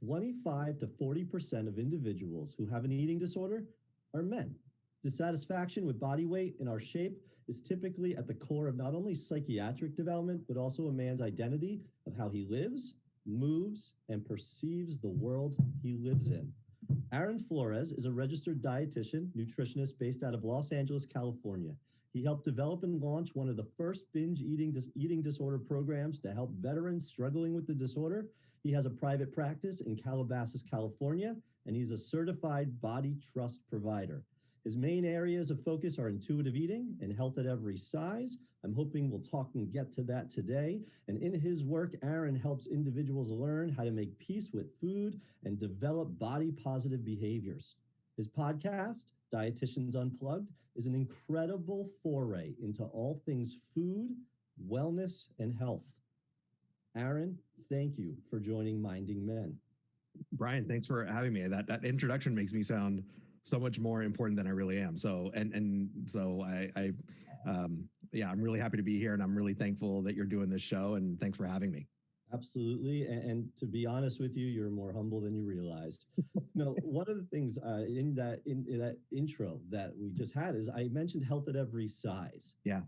25 to 40% of individuals who have an eating disorder are men. Dissatisfaction with body weight and our shape is typically at the core of not only psychiatric development, but also a man's identity of how he lives, moves, and perceives the world he lives in. Aaron Flores is a registered dietitian, nutritionist based out of Los Angeles, California. He helped develop and launch one of the first binge eating disorder programs to help veterans struggling with the disorder. He has a private practice in Calabasas, California, and he's a certified body trust provider. His main areas of focus are intuitive eating and health at every size. I'm hoping we'll talk and get to that today. And in his work, Aaron helps individuals learn how to make peace with food and develop body positive behaviors. His podcast, Dietitians Unplugged, is an incredible foray into all things food, wellness, and health. Aaron, thank you for joining Minding Men. Brian, thanks for having me. That introduction makes me sound so much more important than I really am. So I'm really happy to be here, and I'm really thankful that you're doing this show, and thanks for having me. Absolutely. And to be honest with you, you're more humble than you realized. One of the things in that intro that we just had is I mentioned health at every size. Yeah.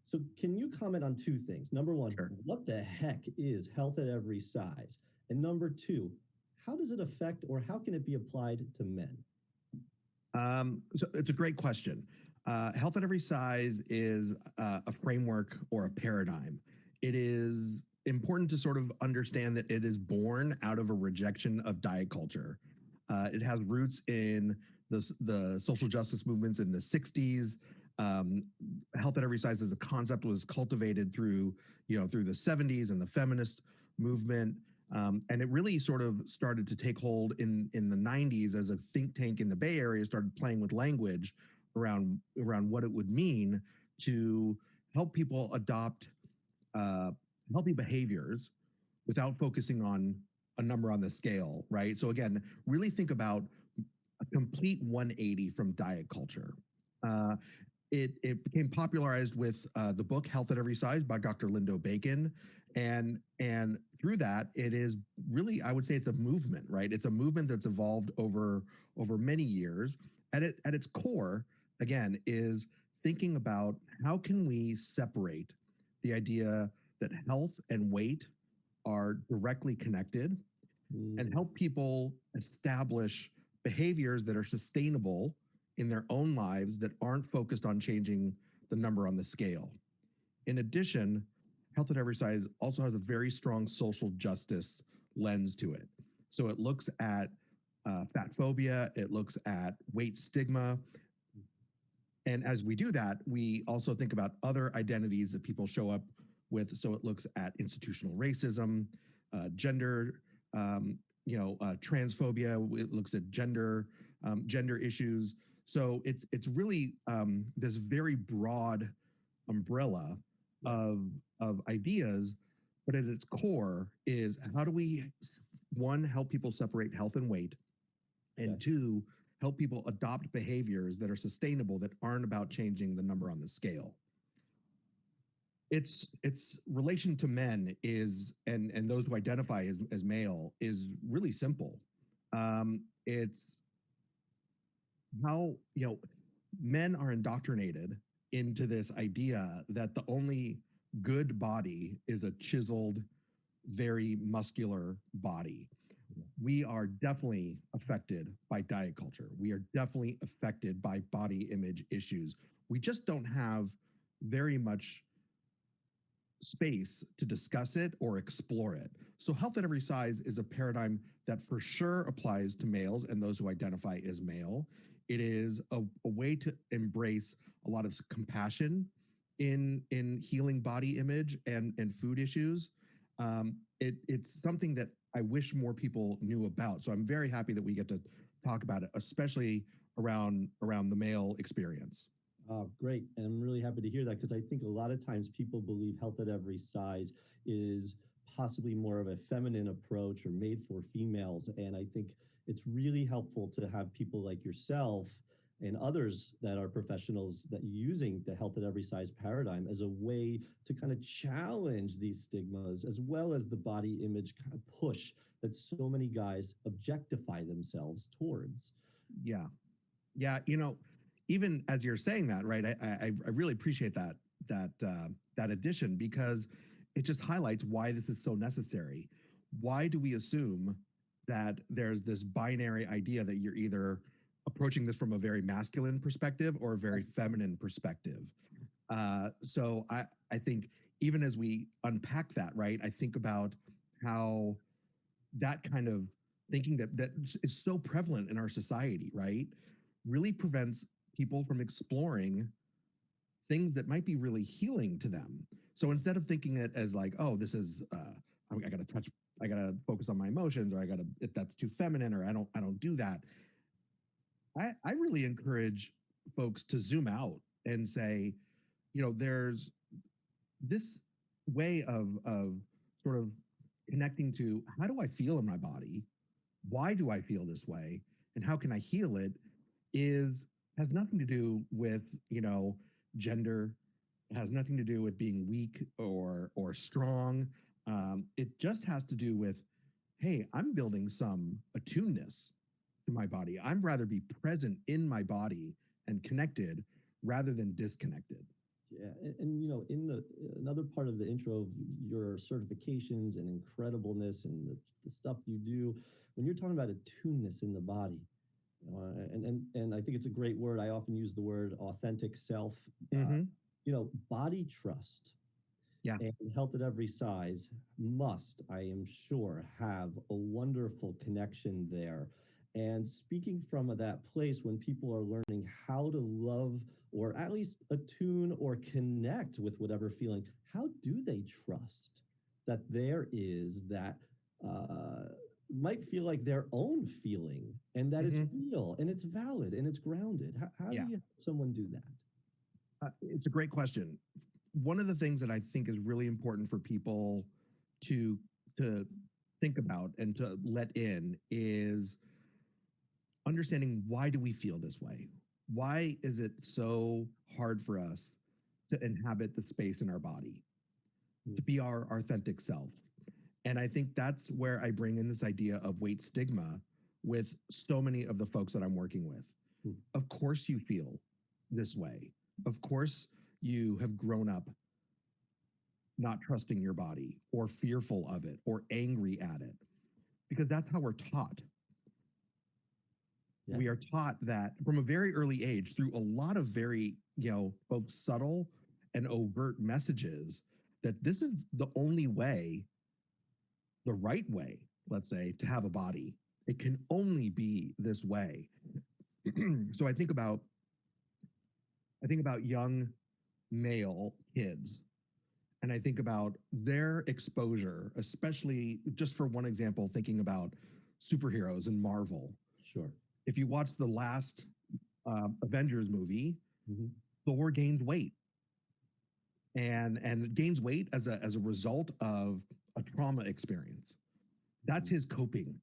So can you comment on two things? Number one, Sure. What the heck is health at every size? And number two, how does it affect or how can it be applied to men? So it's a great question. Health at every size is a framework or a paradigm. It is important to sort of understand that it is born out of a rejection of diet culture. It has roots in the social justice movements in the 60s. Health at every size as a concept was cultivated through the 70s and the feminist movement. And it really sort of started to take hold in the 90s as a think tank in the Bay Area started playing with language around what it would mean to help people adopt healthy behaviors without focusing on a number on the scale, right? So again, really think about a complete 180 from diet culture. It became popularized with the book Health at Every Size by Dr. Lindo Bacon. And through that, it is really, I would say it's a movement, right? It's a movement that's evolved over many years. At its core, again, is thinking about how can we separate the idea that health and weight are directly connected and help people establish behaviors that are sustainable in their own lives that aren't focused on changing the number on the scale. In addition, Health at Every Size also has a very strong social justice lens to it. So it looks at fat phobia, it looks at weight stigma. And as we do that, we also think about other identities that people show up with. So it looks at institutional racism, gender, transphobia. It looks at gender issues. So it's really this very broad umbrella of ideas, but at its core is how do we, one, help people separate health and weight, and two, help people adopt behaviors that are sustainable that aren't about changing the number on the scale. Its relation to men is, and those who identify as male, is really simple. It's how, men are indoctrinated into this idea that the only good body is a chiseled, very muscular body. We are definitely affected by diet culture. We are definitely affected by body image issues. We just don't have very much space to discuss it or explore it. So Health at Every Size is a paradigm that for sure applies to males and those who identify as male. It is a way to embrace a lot of compassion in healing body image and food issues. It's something that I wish more people knew about. So I'm very happy that we get to talk about it, especially around the male experience. Great. And I'm really happy to hear that, because I think a lot of times people believe Health at Every Size is possibly more of a feminine approach or made for females. And I think it's really helpful to have people like yourself and others that are professionals that using the Health at Every Size paradigm as a way to kind of challenge these stigmas, as well as the body image kind of push that so many guys objectify themselves towards. Yeah. Yeah. You know, even as you're saying that, right? I really appreciate that addition, because it just highlights why this is so necessary. Why do we assume that there's this binary idea that you're either approaching this from a very masculine perspective or a very feminine perspective? So I think even as we unpack that, right, I think about how that kind of thinking that is so prevalent in our society, right, really prevents people from exploring things that might be really healing to them. So instead of thinking it as like, oh, this is I got to touch, I got to focus on my emotions, or I got to, that's too feminine, or I don't do that. I really encourage folks to zoom out and say, you know, there's this way of sort of connecting to, how do I feel in my body? Why do I feel this way? And how can I heal it? Is has nothing to do with, you know, gender. It has nothing to do with being weak or strong. It just has to do with, hey, I'm building some attuneness to my body. I'd rather be present in my body and connected rather than disconnected. Yeah, and you know, in the another part of the intro of your certifications and incredibleness and the stuff you do, when you're talking about attuneness in the body, and I think it's a great word. I often use the word authentic self. Mm-hmm. You know, body trust. Yeah. And health at every size must, I am sure, have a wonderful connection there. And speaking from that place, when people are learning how to love or at least attune or connect with whatever feeling, how do they trust that there is that might feel like their own feeling, and that it's Mm-hmm. real and it's valid and it's grounded? How do Yeah. you help someone do that? It's a great question. One of the things that I think is really important for people to to think about and to let in is understanding, why do we feel this way? Why is it so hard for us to inhabit the space in our body, to be our authentic self? And I think that's where I bring in this idea of weight stigma with so many of the folks that I'm working with. Hmm. Of course you feel this way. Of course you have grown up not trusting your body or fearful of it or angry at it, because that's how we're taught. Yeah. We are taught that from a very early age through a lot of very, you know, both subtle and overt messages, that this is the only way, the right way, let's say, to have a body. It can only be this way. So I think about young male kids, and I think about their exposure, especially, just for one example, thinking about superheroes in Marvel. Sure. If you watch the last Avengers movie, Mm-hmm. Thor gains weight, and gains weight as a result of a trauma experience. That's his coping,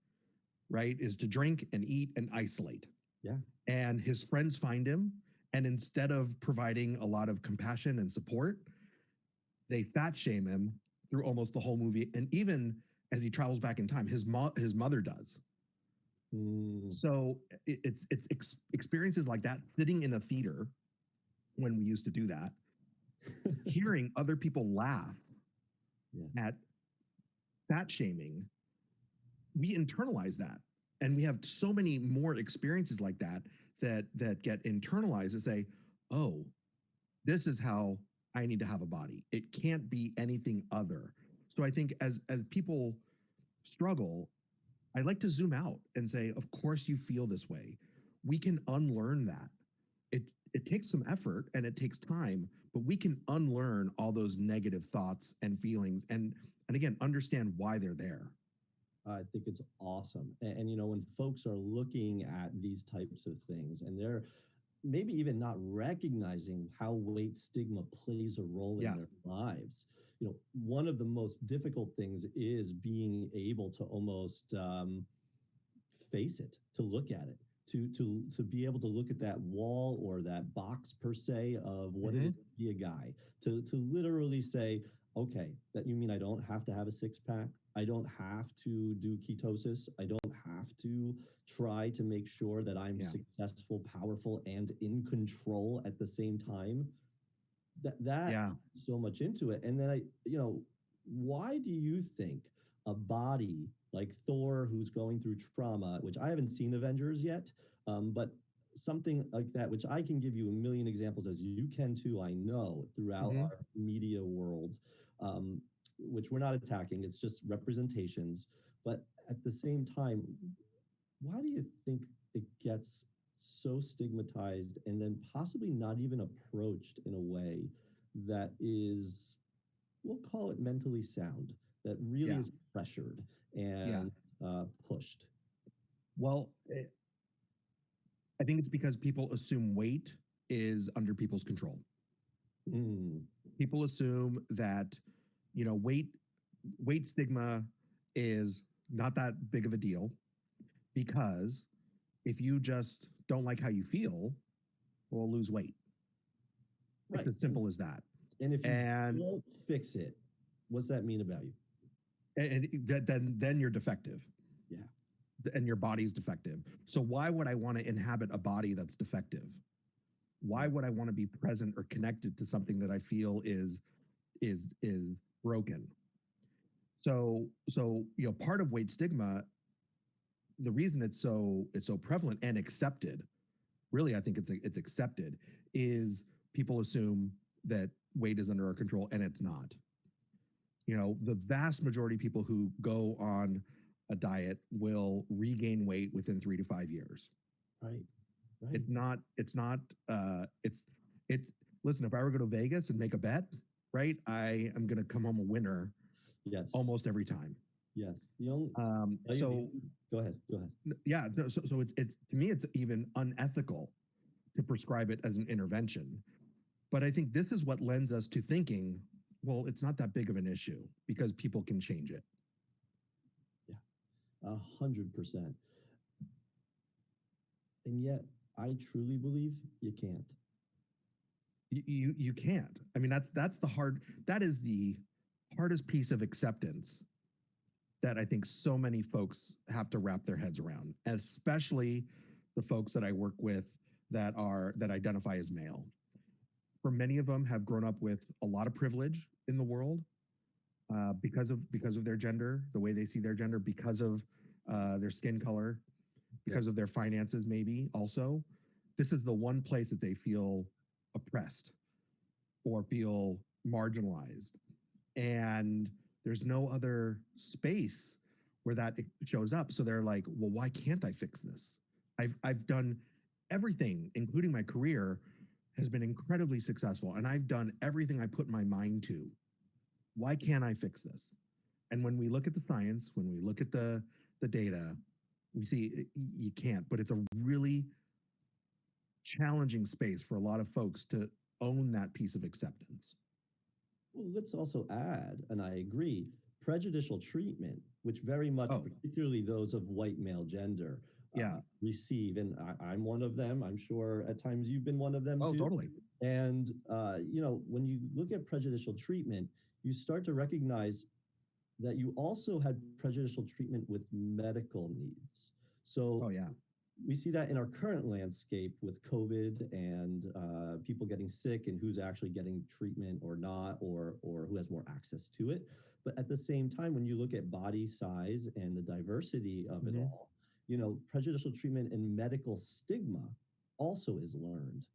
right? Is to drink and eat and isolate. Yeah. And his friends find him, and instead of providing a lot of compassion and support, they fat shame him through almost the whole movie. And even as he travels back in time, his mother does. So it's experiences like that, sitting in a theater when we used to do that, hearing other people laugh at fat shaming, we internalize that. And we have so many more experiences like that that get internalized and say, oh, this is how I need to have a body. It can't be anything other. So I think as people struggle, I like to zoom out and say, of course you feel this way. We can unlearn that. It takes some effort and it takes time, but we can unlearn all those negative thoughts and feelings, and again, understand why they're there. I think it's awesome. And, you know, when folks are looking at these types of things and they're maybe even not recognizing how weight stigma plays a role in their lives, you know, one of the most difficult things is being able to almost face it, to look at it, to be able to look at that wall or that box per se of what it is to be a guy, to literally say, okay, that you mean I don't have to have a six pack? I don't have to do ketosis. I don't have to try to make sure that I'm Yeah. successful, powerful, and in control at the same time. That Yeah. so much into it. And then why do you think a body like Thor, who's going through trauma, which I haven't seen Avengers yet, but something like that, which I can give you a million examples, as you can too, I know, throughout Hmm. our media world, um, which we're not attacking, it's just representations. But at the same time, why do you think it gets so stigmatized and then possibly not even approached in a way that is, we'll call it mentally sound, that really Yeah. is pressured Yeah. and pushed? Well, I think it's because people assume weight is under people's control. Mm, People assume that, weight stigma is not that big of a deal because if you just don't like how you feel, well, lose weight. It's right. as simple as that. And if you And, don't fix it, what's that mean about you? then you're defective Yeah. and your body's defective. So why would I want to inhabit a body that's defective? Why would I want to be present or connected to something that I feel is broken? So part of weight stigma, the reason it's so prevalent and accepted, really, I think it's accepted, is people assume that weight is under our control, and it's not. The vast majority of people who go on a diet will regain weight within 3 to 5 years. Right. Right. It's listen, if I were to go to Vegas and make a bet, right, I am going to come home a winner Yes. almost every time. Yes. The only So go ahead. Go ahead. yeah, so it's to me, it's even unethical to prescribe it as an intervention. But I think this is what lends us to thinking, well, it's not that big of an issue because people can change it. Yeah. 100%. And yet, I truly believe you can't. You can't. I mean, that is the hardest piece of acceptance that I think so many folks have to wrap their heads around, especially the folks that I work with that identify as male. For many of them have grown up with a lot of privilege in the world because of their gender, the way they see their gender, because of their skin color, because of their finances, maybe also. This is the one place that they feel oppressed or feel marginalized. And there's no other space where that shows up. So they're like, well, why can't I fix this? I've done everything, including my career, has been incredibly successful. And I've done everything I put my mind to. Why can't I fix this? And when we look at the science, when we look at the data, we see you can't, but it's a really challenging space for a lot of folks to own that piece of acceptance. Well, let's also add, and I agree, prejudicial treatment, which very much, particularly those of white male gender, receive. And I'm one of them. I'm sure at times you've been one of them too. Totally. And, when you look at prejudicial treatment, you start to recognize that you also had prejudicial treatment with medical needs. So we see that in our current landscape with COVID and people getting sick and who's actually getting treatment or not, or who has more access to it. But at the same time, when you look at body size and the diversity of it all, prejudicial treatment and medical stigma also is learned.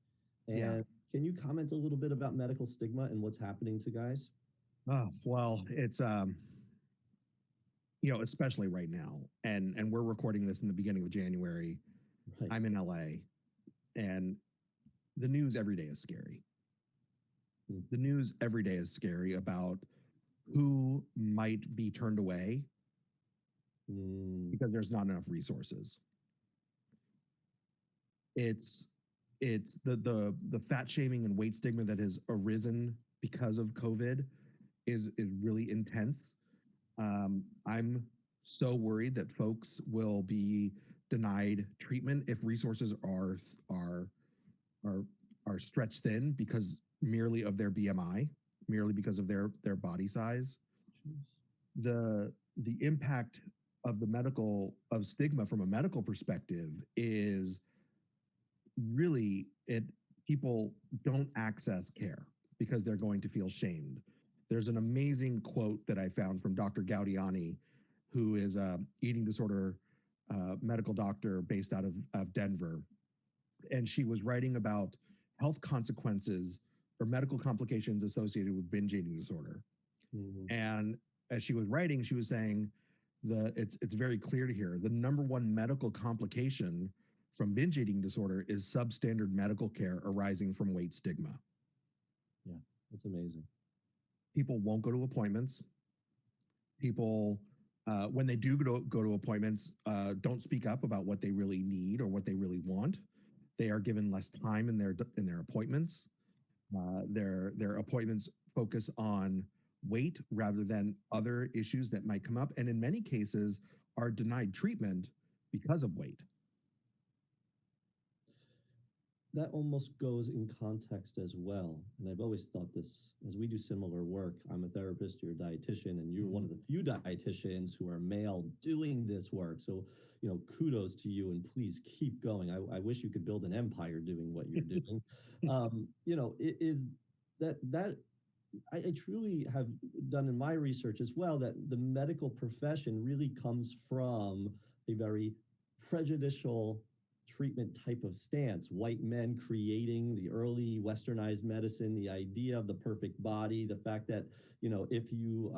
And can you comment a little bit about medical stigma and what's happening to guys? Oh, well, it's especially right now, and we're recording this in the beginning of January. Right. I'm in LA, and the news every day is scary. The news every day is scary about who might be turned away because there's not enough resources. It's the fat shaming and weight stigma that has arisen because of COVID is really intense. I'm so worried that folks will be denied treatment if resources are stretched thin because merely of their BMI, merely because of their body size. The the impact of stigma from a medical perspective is really people don't access care because they're going to feel shamed. There's an amazing quote that I found from Dr. Gaudiani, who is a eating disorder medical doctor based out of Denver. And she was writing about health consequences or medical complications associated with binge eating disorder. Mm-hmm. And as she was writing, she was saying it's very clear to hear the number one medical complication from binge eating disorder is substandard medical care arising from weight stigma. Yeah, that's amazing. People won't go to appointments. People, when they do go to appointments, don't speak up about what they really need or what they really want. They are given less time in their appointments. Their appointments focus on weight rather than other issues that might come up, and in many cases are denied treatment because of weight. That almost goes in context as well. And I've always thought this, as we do similar work, I'm a therapist, you're a dietitian, and you're one of the few dietitians who are male doing this work. So, kudos to you, and please keep going. I wish you could build an empire doing what you're doing. It is that I truly have done in my research as well that the medical profession really comes from a very prejudicial treatment type of stance. White men creating the early westernized medicine, the idea of the perfect body, the fact that, if you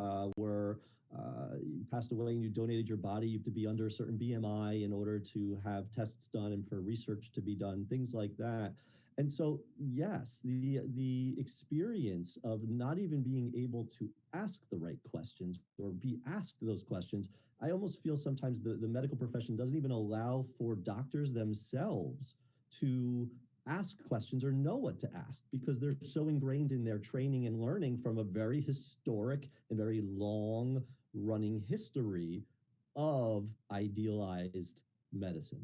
you passed away and you donated your body, you have to be under a certain BMI in order to have tests done and for research to be done, things like that. And so, yes, the experience of not even being able to ask the right questions or be asked those questions, I almost feel sometimes the medical profession doesn't even allow for doctors themselves to ask questions or know what to ask because they're so ingrained in their training and learning from a very historic and very long running history of idealized medicine.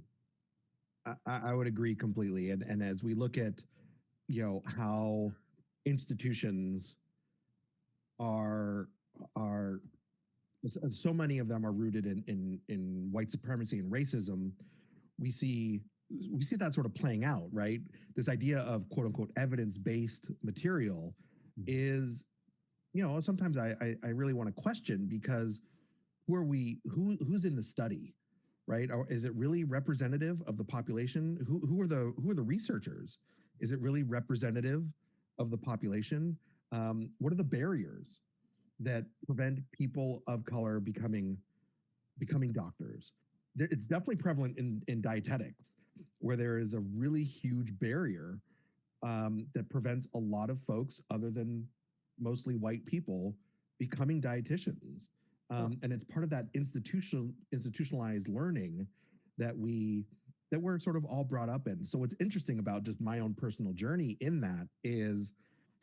I would agree completely. And as we look at, how institutions are so many of them are rooted in white supremacy and racism, we see that sort of playing out, right? This idea of quote unquote evidence-based material is, sometimes I really want to question because who's in the study? Right? Or is it really representative of the population? Who are the researchers? Is it really representative of the population? What are the barriers that prevent people of color becoming doctors? It's definitely prevalent in dietetics, where there is a really huge barrier that prevents a lot of folks, other than mostly white people, becoming dietitians. And it's part of that institutionalized learning that we're sort of all brought up in. So what's interesting about just my own personal journey in that is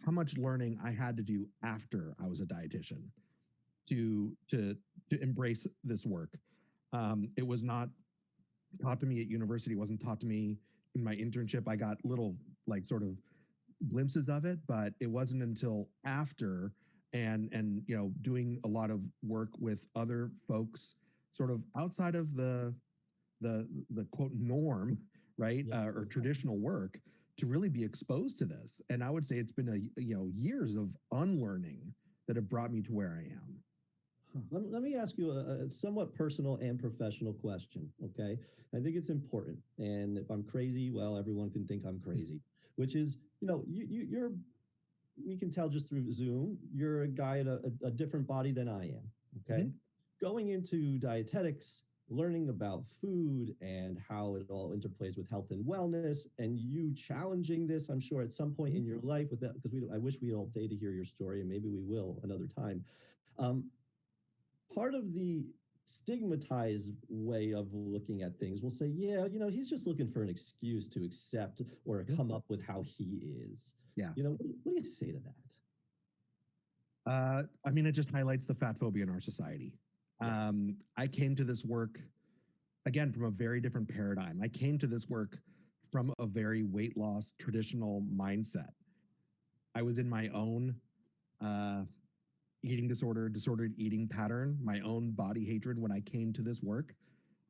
how much learning I had to do after I was a dietitian to embrace this work. It was not taught to me at university. It wasn't taught to me in my internship. I got little sort of glimpses of it, but it wasn't until after and doing a lot of work with other folks sort of outside of the quote norm, right? Yeah. Or traditional work to really be exposed to this. And I would say it's been years of unlearning that have brought me to where I am. Let me ask you a somewhat personal and professional question, okay? I think it's important. And if I'm crazy, well, everyone can think I'm crazy, which is, you're we can tell just through Zoom, you're a guy in a different body than I am, okay? Mm-hmm. Going into dietetics, learning about food and how it all interplays with health and wellness, and you challenging this, I'm sure at some point in your life with that, because I wish we had all day to hear your story, and maybe we will another time. Part of the stigmatized way of looking at things will say, yeah, he's just looking for an excuse to accept or come up with how he is. Yeah. What do you say to that? I mean, it just highlights the fat phobia in our society. Yeah. I came to this work, again, from a very different paradigm. I came to this work from a very weight loss traditional mindset. I was in my own eating disorder, disordered eating pattern, my own body hatred when I came to this work.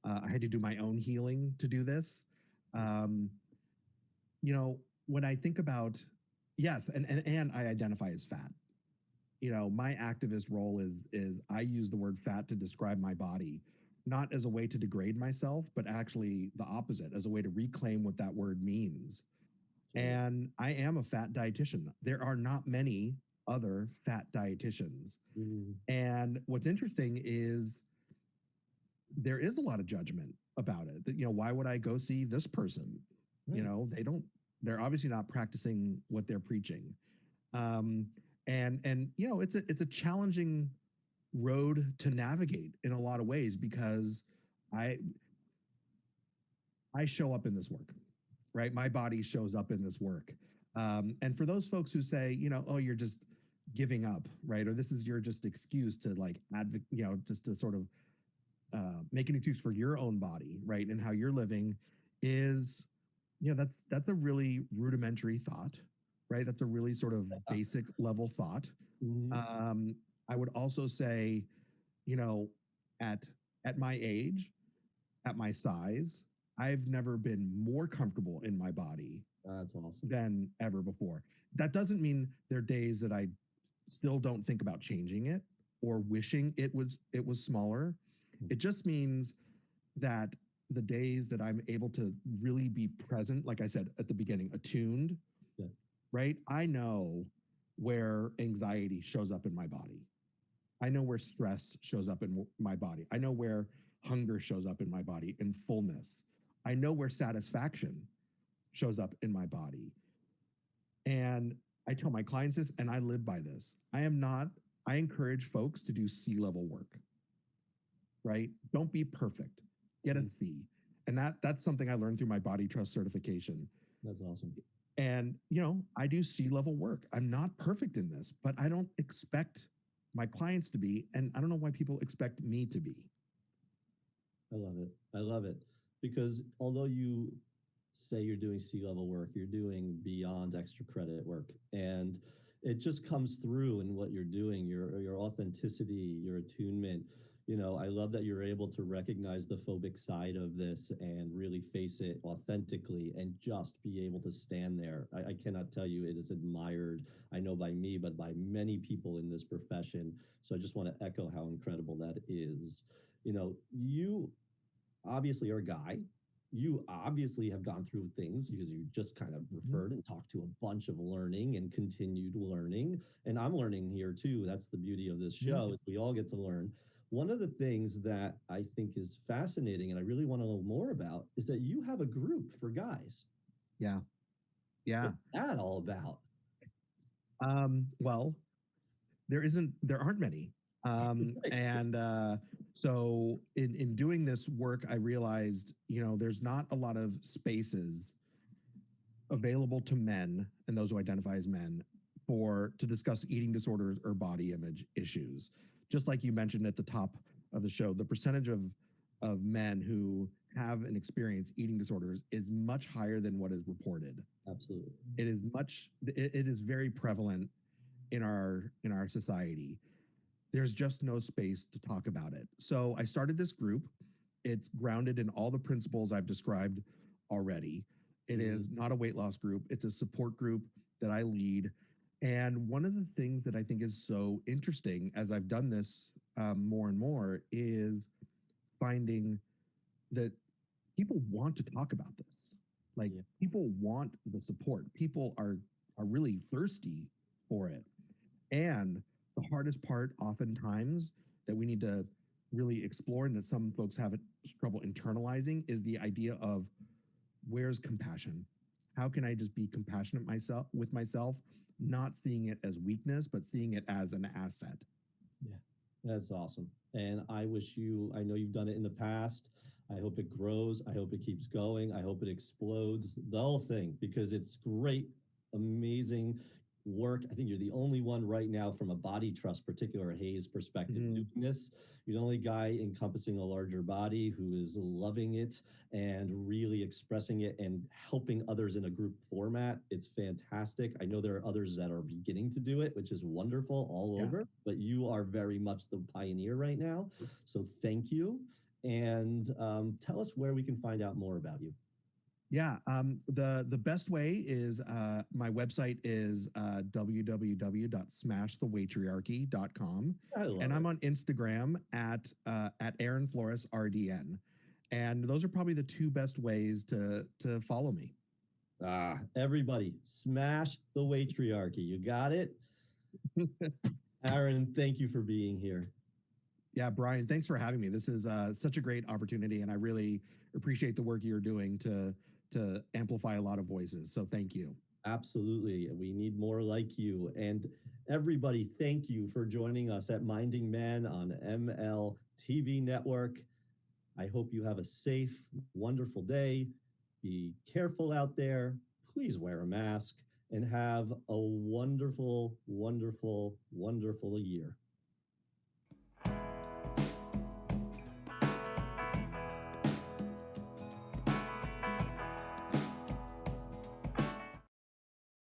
I had to do my own healing to do this. Um, you know, when I think about, yes, and I identify as fat. You know, my activist role is I use the word fat to describe my body, not as a way to degrade myself, but actually the opposite, as a way to reclaim what that word means. And I am a fat dietitian. There are not many other fat dietitians. Mm. And what's interesting is there is a lot of judgment about it. That, you know, why would I go see this person? Right. You know, they're obviously not practicing what they're preaching. Um, and you know, it's a challenging road to navigate in a lot of ways, because I show up in this work, right? My body shows up in this work. And for those folks who say, you know, oh, you're just giving up, right? Or this is your just excuse to like advocate, you know, just to sort of make an excuse for your own body, right? And how you're living is, you know, that's a really rudimentary thought, right? That's a really sort of basic level thought. Mm-hmm. I would also say, you know, at my age, at my size, I've never been more comfortable in my body That's awesome. than ever before. That doesn't mean there are days that I still don't think about changing it or wishing it was smaller. It just means that the days that I'm able to really be present, like I said at the beginning, attuned, Yeah. right? I know where anxiety shows up in my body. I know where stress shows up in my body. I know where hunger shows up in my body, in fullness. I know where satisfaction shows up in my body. And I tell my clients this, and I live by this. I encourage folks to do C-level work, right? Don't be perfect. Get a C. And that's something I learned through my body trust certification. That's awesome. And, you know, I do C-level work. I'm not perfect in this, but I don't expect my clients to be, and I don't know why people expect me to be. I love it. I love it. Because although you say you're doing C-level work, you're doing beyond extra credit work. And it just comes through in what you're doing, your authenticity, your attunement. You know, I love that you're able to recognize the phobic side of this and really face it authentically and just be able to stand there. I cannot tell you, it is admired, I know by me, but by many people in this profession. So I just want to echo how incredible that is. You know, you obviously are a guy. You obviously have gone through things because you just kind of referred and talked to a bunch of learning and continued learning. And I'm learning here too. That's the beauty of this show, is we all get to learn. One of the things that I think is fascinating and I really want to know more about is that you have a group for guys. Yeah. Yeah. What's that all about? Well, there aren't many. So in doing this work, I realized, you know, there's not a lot of spaces available to men and those who identify as men to discuss eating disorders or body image issues. Just like you mentioned at the top of the show, the percentage of men who have and experience eating disorders is much higher than what is reported. Absolutely. It is very prevalent in our society. There's just no space to talk about it. So I started this group. It's grounded in all the principles I've described already. It is not a weight loss group. It's a support group that I lead. And one of the things that I think is so interesting as I've done this more and more is finding that people want to talk about this. Like, people want the support. People are really thirsty for it. And the hardest part oftentimes that we need to really explore, and that some folks have trouble internalizing, is the idea of, where's compassion? How can I just be compassionate with myself, not seeing it as weakness, but seeing it as an asset? Yeah, that's awesome. And I know you've done it in the past. I hope it grows. I hope it keeps going. I hope it explodes, the whole thing, because it's great, amazing work. I think you're the only one right now from a body trust, particular Hayes perspective, doing this. You're the only guy encompassing a larger body who is loving it and really expressing it and helping others in a group format. It's fantastic. I know there are others that are beginning to do it, which is wonderful all over, but you are very much the pioneer right now. So thank you. And tell us where we can find out more about you. Yeah, the best way is my website is www.smashthewaitriarchy.com, and I'm on Instagram at Aaron Flores RDN, and those are probably the two best ways to follow me. Everybody, smash the waitriarchy. You got it, Aaron. Thank you for being here. Yeah, Brian, thanks for having me. This is such a great opportunity, and I really appreciate the work you're doing to amplify a lot of voices. So thank you. Absolutely. We need more like you. And everybody, thank you for joining us at Minding Men on ML TV Network. I hope you have a safe, wonderful day. Be careful out there. Please wear a mask and have a wonderful, wonderful, wonderful year.